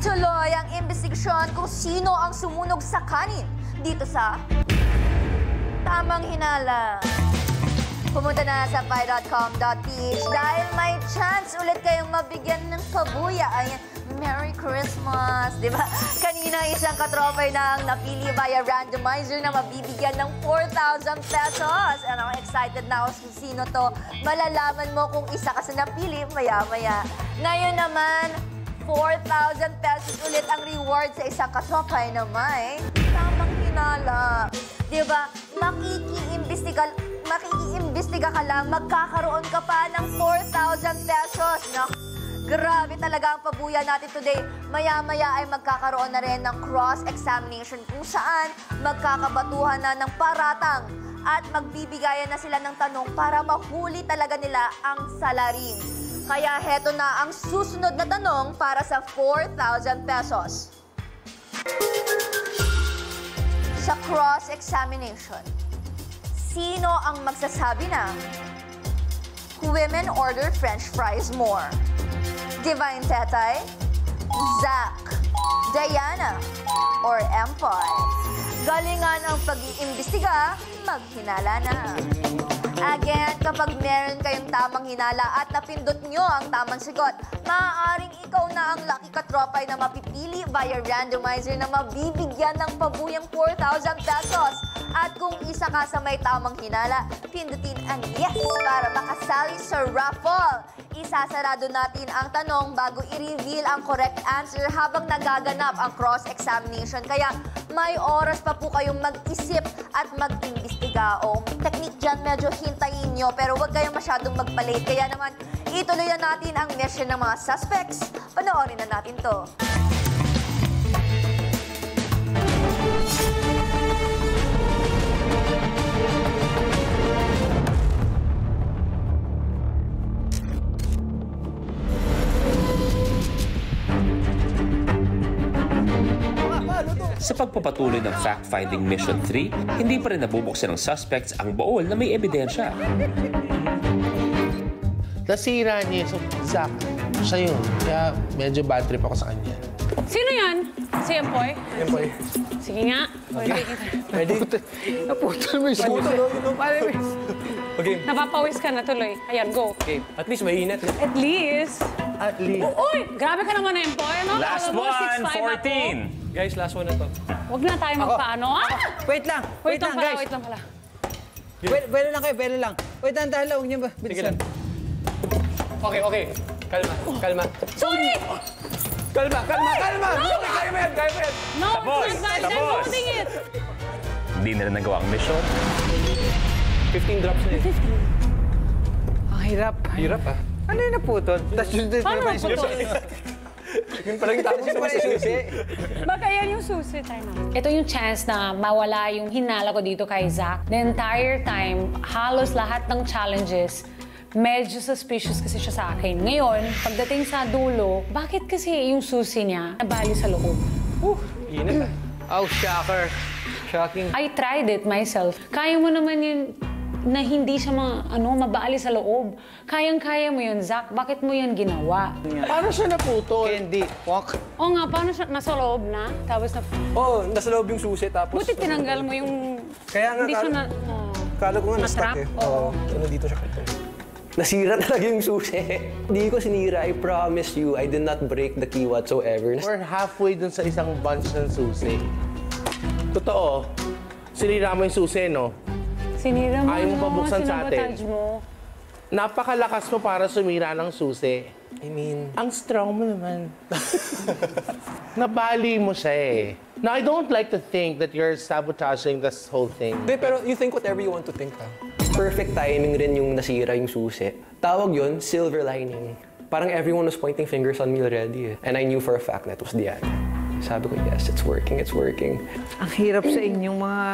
Tuloy ang investigasyon kung sino ang sumunog sa kanin dito sa Tamang Hinala. Pumunta na sa pi.com.ph dahil may chance ulit kayong mabigyan ng pabuya. Ayan, Merry Christmas! Diba? Kanina isang katropay na ang napili via randomizer na mabibigyan ng 4,000 pesos. Ano, excited na ako kung sino to. Malalaman mo kung isa ka sa napili maya-maya. Ngayon naman, 4,000 pesos ulit ang reward sa isang katropay na may Tamang Hinala. Diba? Makikiimbestiga ka lang, magkakaroon ka pa ng 4,000 pesos. Grabe talaga ang pabuya natin today. Maya-maya ay magkakaroon na rin ng cross-examination kung saan magkakabatuhan na ng paratang at magbibigayan na sila ng tanong para mahuli talaga nila ang salarin. Kaya heto na ang susunod na tanong para sa 4,000 pesos. Sa cross-examination, sino ang magsasabi na women order French fries more? Divine Tetay, Zach, Diana, or Empoy? Galingan ang pag-iimbestiga, maghinala na. Again, kapag meron kayong tamang hinala at napindot nyo ang tamang sagot, maaaring ikaw na ang lucky katropay na mapipili via randomizer na mabibigyan ng pabuyang 4,000 pesos. At kung isa ka sa may tamang hinala, pindutin ang yes para makasali sa raffle. Isasarado natin ang tanong bago i-reveal ang correct answer habang nagaganap ang cross-examination. Kaya may oras pa po kayong mag-isip at mag-imbestiga. O technique dyan, medyo hintayin nyo, pero huwag kayong masyadong magpalate. Kaya naman, ituloy na natin ang mission ng mga suspects. Panoorin na natin to. Sa pagpapatuloy ng fact-finding Mission 3, hindi pa rin nabubuksan ng suspects ang baol na may ebidensya. Nasira niya yung Zach. Siya yun. Kaya medyo bad trip ako sa kanya. Sino yan? Si Empoy? Empoy. Sige nga. Ready? Naputol mo yung Okay. Napapawis ka na tuloy. Ayan, go. Okay. At least mainit. At least. At least. Uy! Grabe ka naman, Empoy. Ano? Last Alam mo, one, 6'5" 14. Guys, last one na to. Huwag na tayo magpaano. Wait lang. Wait lang pala, guys. wait lang pala. Pwede lang kayo, pwede lang. Wait, dahan lang. Huwag niyo ba? Sige lang. Okay. Kalma. Sorry! Kalma. Okay, kaya mo yan. No, Tapos, it's not bad. I'm tapos. holding it. Hindi nila nagawa ang mission. 15 drops na eh. Ang hirap. Hirap ah. Ano yung naputol? Tapos yun Paano naputol? Yun pala yung tapos sa susi. Baka yan yung susi tayo na. Ito yung chance na mawala yung hinala ko dito kay Zach. The entire time, halos lahat ng challenges, medyo suspicious kasi siya sa akin. Ngayon, pagdating sa dulo, bakit kasi yung susi niya nabali sa loob? Init ah. Oh, shocker. Shocking. I tried it myself. Kaya mo naman yun na hindi siya mabali sa loob. Kayang-kaya mo yun, Zach. Bakit mo yun ginawa? Paano siya naputol? Candy. Walk. Oo nga, paano siya nasa loob na? Tapos na... Oo, nasa loob yung susi tapos... Buti tinanggal mo yung... Kaya nga, Hindi siya na... Kala ko nga na-stuck eh. Oo. Ano dito siya. Nasira talaga yung susi. Hindi ko sinira. I promise you, I did not break the key whatsoever. We're halfway dun sa isang bunch ng susi. Totoo. Sinira mo yung susi, no? Sinira mo, Ayaw mo pabuksan sa atin. sinabotage mo. Napakalakas mo para sumira ng susi. I mean, Ang strong mo naman. Nabali mo siya eh. Now, I don't like to think that you're sabotaging this whole thing. Hindi, pero you think whatever you want to think ah. perfect timing rin yung nasira yung susi. Tawag yun, silver lining. Parang everyone was pointing fingers on me already eh. And I knew for a fact that it was Diana. Sabi ko, yes, it's working. Ang hirap sa inyong mga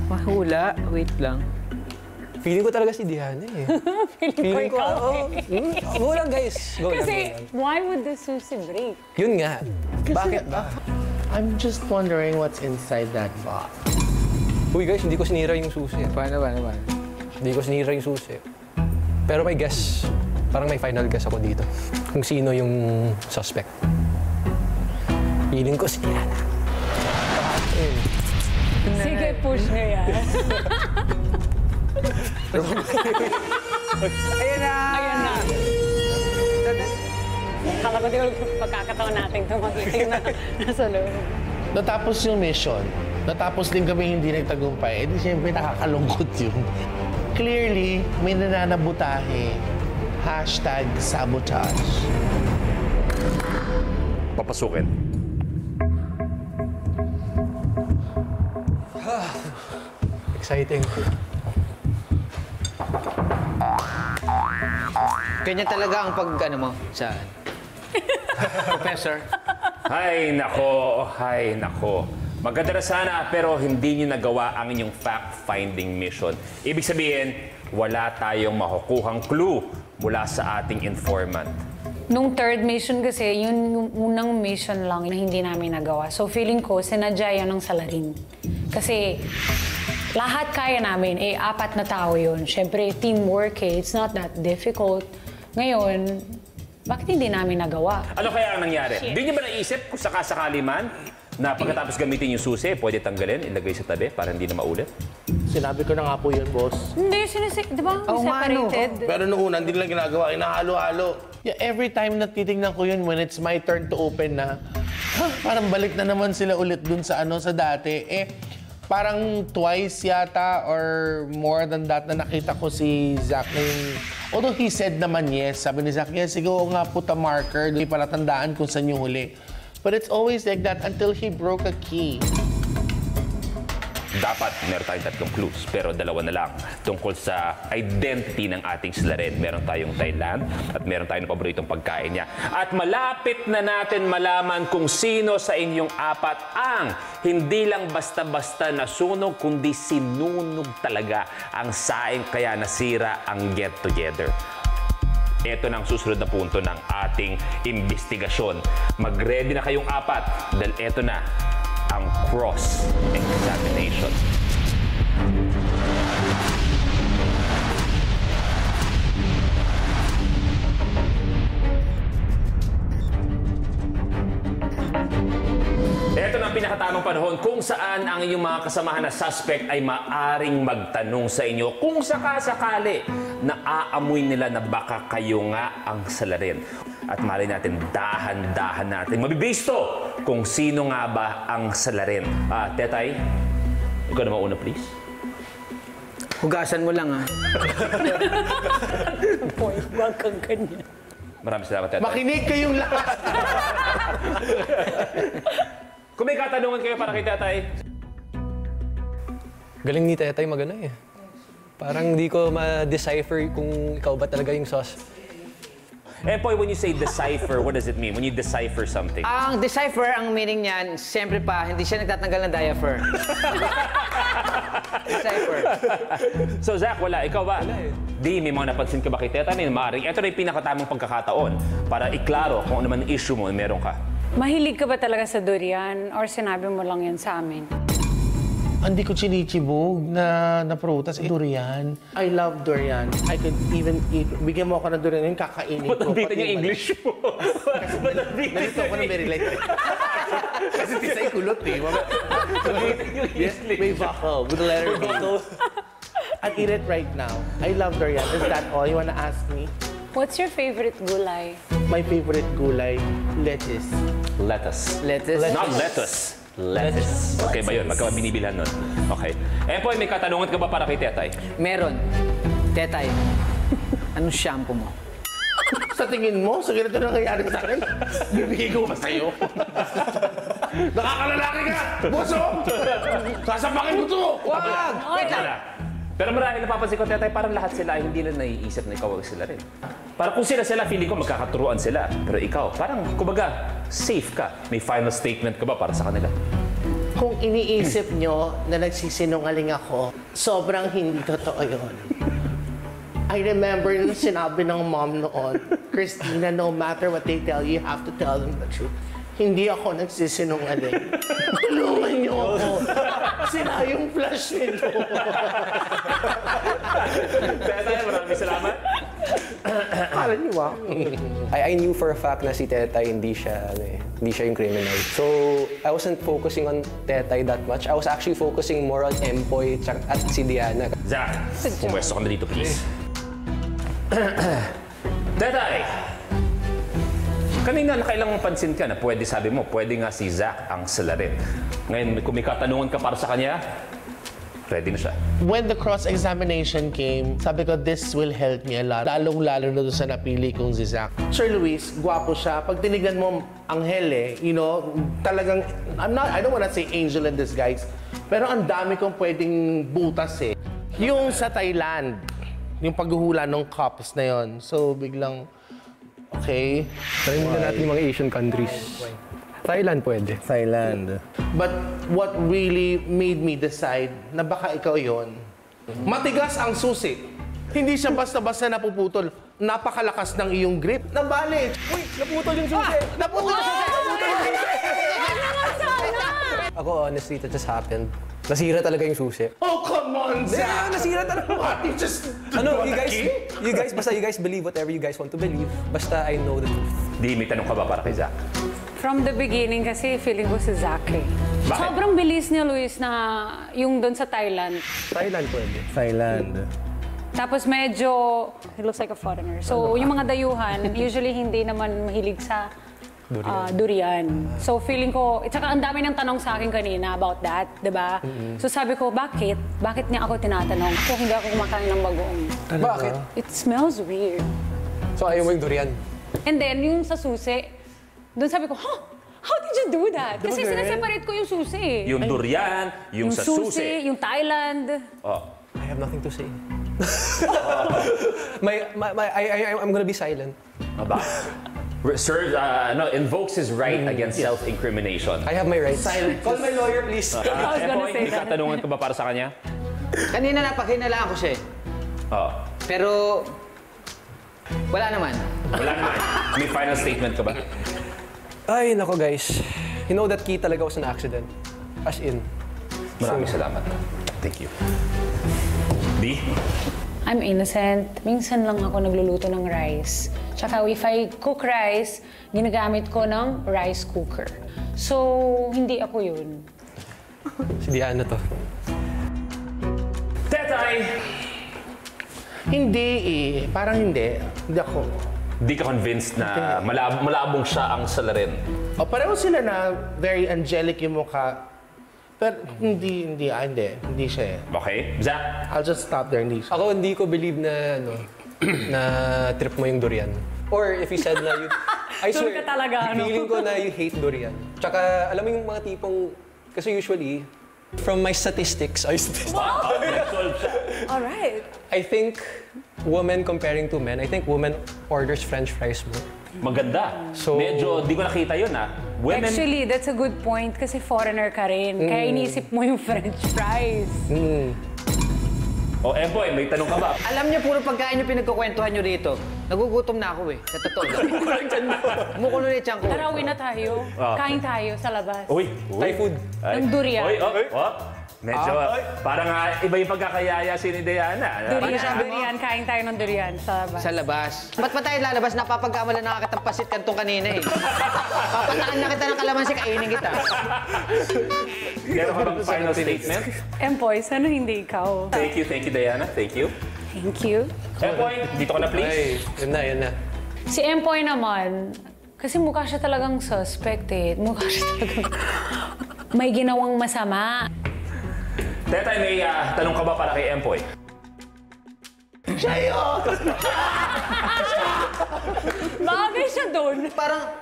mahula. Wait lang. Feeling ko talaga si Diana eh. Feeling ko ikaw Go lang guys. Go Kasi, lang. why would the susi break? Yun nga. Bakit ba? I'm just wondering what's inside that box. Uy guys, hindi ko sinira yung susi. Paano? Hindi ko sinira yung susi. Pero may guess. Parang may final guess ako dito. Kung sino yung suspect. Feeling ko si Diana. Sige, push nyo yan. Ayan na! Ayun na. Kala ko di ko pagkakataon natin ito makikita na nasa loob. Natapos yung mission. Natapos din kami hindi nagtagumpay. Eh di siyempre nakakalungkot yun. Clearly, may nananabutahe. #sabotage. Papasukin. Exciting. Kanya talaga ang pag, ano mo, sa... Professor. Hay nako. Maganda na sana pero hindi nyo nagawa ang inyong fact-finding mission. Ibig sabihin, wala tayong makukuhang clue mula sa ating informant. Nung third mission kasi, yun yung unang mission lang na hindi namin nagawa. So feeling ko, sinadya yun ng salarin. Kasi lahat kaya namin, 4 na tao yun. Siyempre, teamwork it's not that difficult. Ngayon, bakit hindi namin nagawa? Ano kaya ang nangyari? Hindi nyo ba naisip kung sakasakali man na pagkatapos gamitin yung susi, pwede tanggalin, ilagay sa tabi para hindi na maulit? Sinabi ko na nga po yun, boss. Hindi, di ba? Separated. Pero noong una, hindi nila ginagawa. Inahalo-halo. Yeah, every time na titignan ko yun, when it's my turn to open na, parang balik na naman sila ulit dun sa sa dati. Parang twice yata or more than that na nakita ko si Zach na yung... Although he said naman yes, sabi ni Zach, yes, sige nga put a marker, hindi para tandaan kung saan yung huli. But it's always like that until he broke a key. Dapat meron tayong 3 clues, pero 2 na lang tungkol sa identity ng ating salarin. Meron tayong Thailand at meron tayong paboritong pagkain niya. At malapit na natin malaman kung sino sa inyong 4 ang hindi lang basta-basta nasunog, kundi sinunog talaga ang saing kaya nasira ang get-together. Ito na ang susunod na punto ng ating investigasyon. Mag-ready na kayong 4 dahil ito na ang cross-examination. Ito na ang pinakatamang panahon kung saan ang inyong mga kasamahan na suspect ay maaring magtanong sa inyo kung sakasakali na aamoy nila na baka kayo nga ang salarin. At mali natin, dahan-dahan natin mabibisto kung sino nga ba ang salarin. Tetay, ikaw na mauna, please. Hugasan mo lang, ha? Boy, wag kang ganyan. Maraming salamat, Tetay. Makinig kayong lahat! Kung may katanungan kayo para kay Tetay. Galing ni Tetay magana eh. Parang hindi ko ma-decipher kung ikaw ba talaga yung sus. Poy, when you say decipher, what does it mean? When you decipher something? Ang decipher, ang meaning niyan, siyempre pa, hindi siya nagtatanggal ng diapher. Decipher. So, Zach, wala. Ikaw ba? Wala eh. Di, may mga napansin ka ba kay Teta? Maaring ito na yung pinakatamang pagkakataon para iklaro kung ano man issue mo meron ka. Mahilig ka ba talaga sa durian or sinabi mo lang yan sa amin? Hindi ko chinichibog na prutas. Durian. I love durian. I could even eat. Bigyan mo ako ng durian, kakainin ko. Matandita yung English mo. Nalito ako ng very light. Kasi tisay kulot eh. Yes, may baka with the letter B. I'll eat it right now. I love durian. Is that all you wanna ask me? What's your favorite gulay? My favorite gulay, lettuce. Lettuce. Lettuce. Not lettuce. Lettuce. Okay ba yun? Magkaba binibilhan nun. Okay. Poy, may katanungan ka ba para kay Tetay? Meron. Tetay, anong shampoo mo? Sa tingin mo, sa ganito na nangyayari sa akin, bibigay ko ba sa'yo? Nakakalalaki ka! Boso! Sasapakin mo to! Wag! Wait lang. Pero marahil napapansin ko, Tetay, parang lahat sila ay hindi lang naiisip na ikaw sila rin. Parang kung sila, feeling ko magkakaturuan sila. Pero ikaw, parang, kumbaga, safe ka. May final statement ka ba para sa kanila? Kung iniisip nyo na nagsisinungaling ako, sobrang hindi totoo yun. I remember nung sinabi ng mom noon, Christina, no matter what they tell you, you have to tell them the truth. Hindi ako nagsisinungaling. Tulungan niyo ako. Sila yung flash nito. Tetay, maraming salamat. Kala niyo ba? I knew for a fact na si Tetay hindi siya Hindi siya yung criminal. So, I wasn't focusing on Tetay that much. I was actually focusing more on Empoy at si Diana. Zach, pumwesto ka na dito, please. Tetay! Kanina nakailang pansin ka na pwede sabi mo, pwede nga si Zach ang salarin. Ngayon, kung may katanungan ka para sa kanya, ready na siya. When the cross-examination came, sabi ko, this will help me a lot. Lalong-lalo na doon sa napili kong si Zach. Sir Luis, gwapo siya. Pag tinignan mo, anghel you know, talagang, I don't wanna say angel in disguise, pero ang dami kong pwedeng butas Yung sa Thailand, yung paghuhula ng cups na yon. So, biglang, okay. Try muna natin yung mga Asian countries. Thailand pwede. Thailand. But what really made me decide na baka ikaw yon, matigas ang susi. Hindi siya basta-basta napuputol. Napakalakas ng iyong grip. Nabalik! Uy, naputol yung susi! Naputol yung susi! Ako, honestly, that just happened. Nasira talaga yung susi. Oh, come on, Zach! Nasira talaga. What? You just... Ano, you guys believe whatever you guys want to believe. Basta I know the truth. Di, may tanong ka ba para kay Zach? From the beginning kasi feeling ko si Zach Bakit? Sobrang bilis niya, Luis, na yung doon sa Thailand. Thailand pwede. Thailand. Tapos medyo, he looks like a foreigner. So yung mga dayuhan, usually hindi naman mahilig sa durian. So feeling ko, tsaka ang dami ng tanong sa akin kanina about that, di ba? So sabi ko, bakit? Bakit niya ako tinatanong? Ako hindi ako kumakain ng bagoong. Bakit? It smells weird. So ayaw mo yung durian? And then, yung sa susi, doon sabi ko, how did you do that? Kasi sinaseparate ko yung susi. Yung durian, yung sa susi. Yung Thailand. Oh. I have nothing to say. I'm gonna be silent. Aba. Sir, invokes his right against self-incrimination. I have my rights. Silent. Call my lawyer, please. I was gonna say may that. katanungan ka ba para sa kanya? Kanina napakinalaan ko siya Oh. Pero, wala naman. Wala naman. May final statement ka ba? Ay, nako guys. You know that key talaga was an accident. As in. Maraming salamat. Thank you. Di? I'm innocent. Minsan lang ako nagluluto ng rice. Tsaka if I cook rice, ginagamit ko ng rice cooker. So, hindi ako yun. Si Diana to. Tetay! Hindi Parang hindi. Hindi ako. Di ka convinced na malabong siya ang salarin. O, pareho sila na very angelic yung mukha. Pero hindi siya Okay? Zach? I'll just stop there, hindi siya. Ako hindi ko believe na na trip mo yung durian. Or if you said na you... I Sure swear, ka talaga, ano? feeling ko na you hate durian. Tsaka alam mo yung mga tipong... Kasi usually, from my statistics, Alright. I think women comparing to men, I think women orders french fries more. Maganda. So- Medyo di ko nakita yun Women... Actually, that's a good point kasi foreigner ka rin. Kaya inisip mo yung french fries. O, Empoy, may tanong ka ba? Alam niyo, puro pagkain yung pinagkukwentuhan niyo rito. Nagugutom na ako Sa totoo lang. Kumukulo na yung tiyan ko. Tara, uwi na tayo. Kain tayo sa labas. Uy! Thai food. Ay. Ng durian. Uy, medyo, parang iba yung pagkakayaya si ni Diana. Durian, kain tayo ng durian sa labas. Sa labas. Ba't pa tayo lalabas? Napapagkamalan na kitang pasit kantong kanina Papataan na kita ng kalamansi, kainin kita. Meron ka bang final statement? Empoy, sana hindi ikaw? Thank you, Diana. Thank you. Thank you. Empoy, dito ka na please. Ay, yun na. Si Empoy naman, kasi mukha siya talagang suspect Mukha siya talagang may ginawang masama. Tetay, may tanong ka ba para kay Empoy? Bagay siya doon. Parang,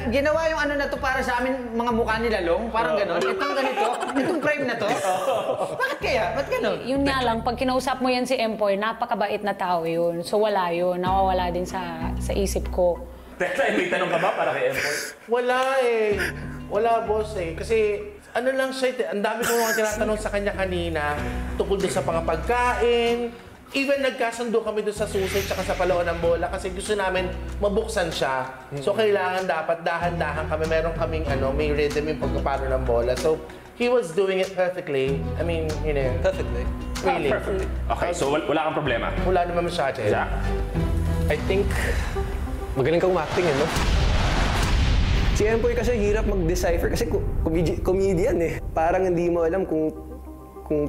ginawa yung na to para sa amin, mga mukha ni Lalong. Parang gano'n. Itong ganito, itong frame na to. Bakit kaya? Ba't gano'n? Yun nga lang, pag kinausap mo yan si Empoy, napakabait na tao yun. So wala yun, nawawala din sa isip ko. Tetay, may tanong ka ba para kay Empoy? Wala Wala, boss Kasi ano lang siya, ang dami kong mga tinatanong sa kanya kanina tungkol doon sa pagkain. Even nagkasundo kami doon sa susi at sa palawan ng bola kasi gusto namin mabuksan siya. So kailangan dapat dahan-dahan kami. Meron kaming may rhythm yung pagkapalo ng bola. So he was doing it perfectly. I mean, Perfectly. really. Perfectly. Okay, so wala kang problema. Wala naman masyado. Zach? I think, magaling kang acting no? Si Empoy kasi hirap mag-decipher kasi comedian eh. Parang hindi mo alam kung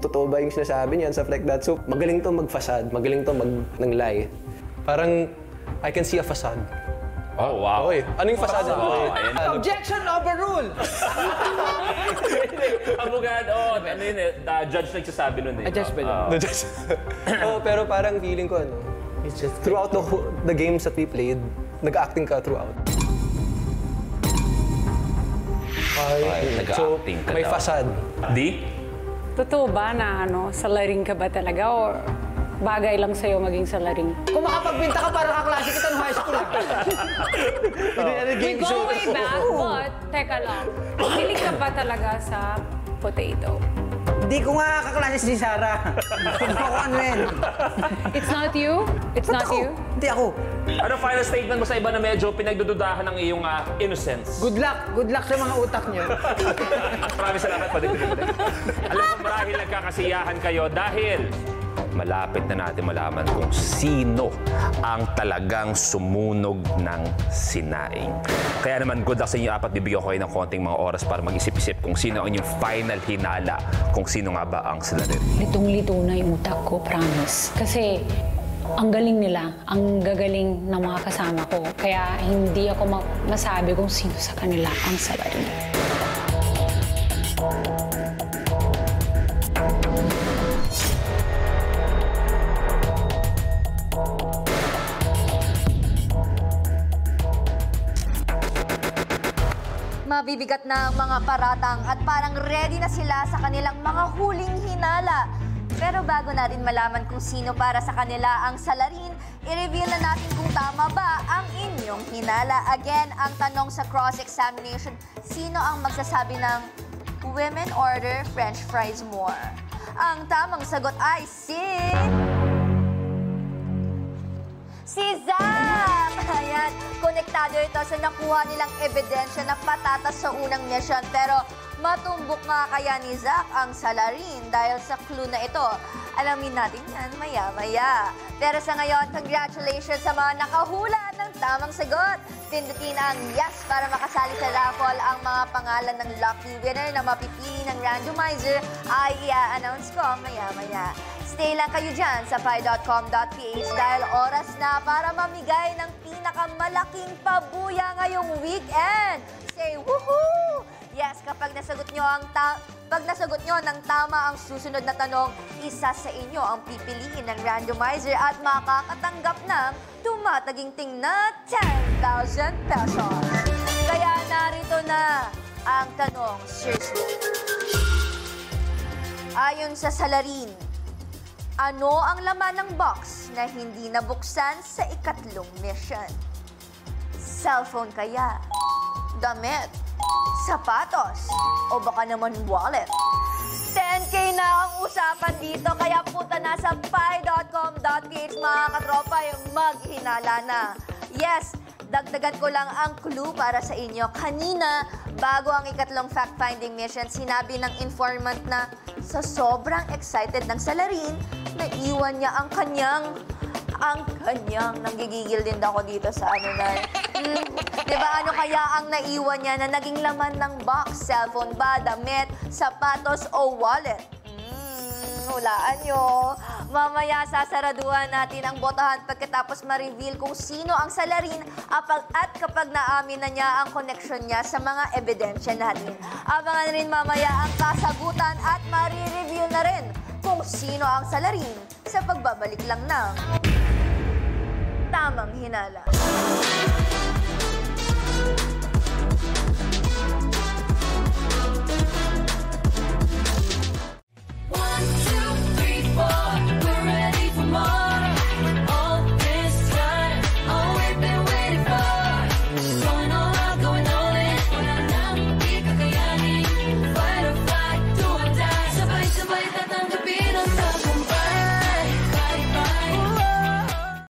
totoo ba yung sinasabi niya and stuff like that. So, magaling to mag-facade, magaling to mag-lie. Parang, I can see a facade. Oh, wow. Okay. Ano yung facade? Objection overruled! Abogado, ano yun eh, judge nagsasabi nun eh. Judge ba yun? Pero parang feeling ko it's just throughout the games that we played, nag-acting ka throughout. So, nag-acting ka may daw. facade. Di? Totoo ba na salaring ka ba talaga or bagay lang sa'yo maging salaring? Kung makapagbinta ka, parang kaklase kita nung high school. We go way back, but teka lang, hilig ka ba talaga sa potato? Hindi ko nga kaklase si Sarah. Hindi ko ano yan. It's not you? It's not you? Hindi ako. Ano final statement mo sa iba na medyo pinagdududahan ng iyong innocence? Good luck. Good luck sa mga utak niyo. Maraming salamat pa din. Alam ko marahil nagkakasiyahan kayo dahil malapit na natin malaman kung sino ang talagang sumunog ng sinaing. Kaya naman, good luck sa inyo apat. Bibigyan ko kayo ng konting mga oras para mag-isip-isip kung sino ang inyong final hinala, kung sino nga ba ang salarin. Litong-lito na yung utak ko, promise. Kasi ang galing nila, ang gagaling ng mga kasama ko. Kaya hindi ako masabi kung sino sa kanila ang salarin. Mabibigat na ang mga paratang at parang ready na sila sa kanilang mga huling hinala. Pero bago natin malaman kung sino para sa kanila ang salarin, i-reveal na natin kung tama ba ang inyong hinala. Again, ang tanong sa cross-examination, sino ang magsasabi ng women order French fries more? Ang tamang sagot ay si Zam! Ayan, konektado ito sa nakuha nilang ebidensya na patatas sa unang mission. Pero matumbok nga kaya ni Zach ang salarin dahil sa clue na ito. Alamin natin yan maya-maya. Pero sa ngayon, congratulations sa mga nakahula ng tamang sagot. Pindutin ang yes para makasali sa raffle. Ang mga pangalan ng lucky winner na mapipili ng randomizer ay i-announce ko maya-maya. Stay lang kayo dyan sa pi.com.ph dahil oras na para mamigay ng pinakamalaking pabuya ngayong weekend. Say woohoo! Yes, kapag nasagot nyo ng tama ang susunod na tanong, isa sa inyo ang pipiliin ng randomizer at makakatanggap ng tumataginting na 10,000 pesos. Kaya narito na ang tanong, seriously. Ayon sa salarin, ano ang laman ng box na hindi nabuksan sa ikatlong mission? Cellphone kaya? Damit? Sapatos? O baka naman wallet? 10K na ang usapan dito, kaya punta na sa pi.com.ph mga katropa, maghinala na. Yes, dagdagan ko lang ang clue para sa inyo. Kanina, bago ang ikatlong fact-finding mission, sinabi ng informant na sa sobrang excited ng salarin, naiwan niya ang kanyang, nanggigigil din ako dito sa ano na. Diba ano kaya ang naiwan niya na naging laman ng box? Cellphone ba, damit, sapatos o wallet? Hulaan nyo. Mamaya sasaraduhan natin ang botohan pagkatapos ma-reveal kung sino ang salarin at kapag naamin na niya ang connection niya sa mga ebidensya natin. Abangan rin mamaya ang kasagutan at ma-reveal na rin kung sino ang salarin sa pagbabalik lang ng Tamang Hinala.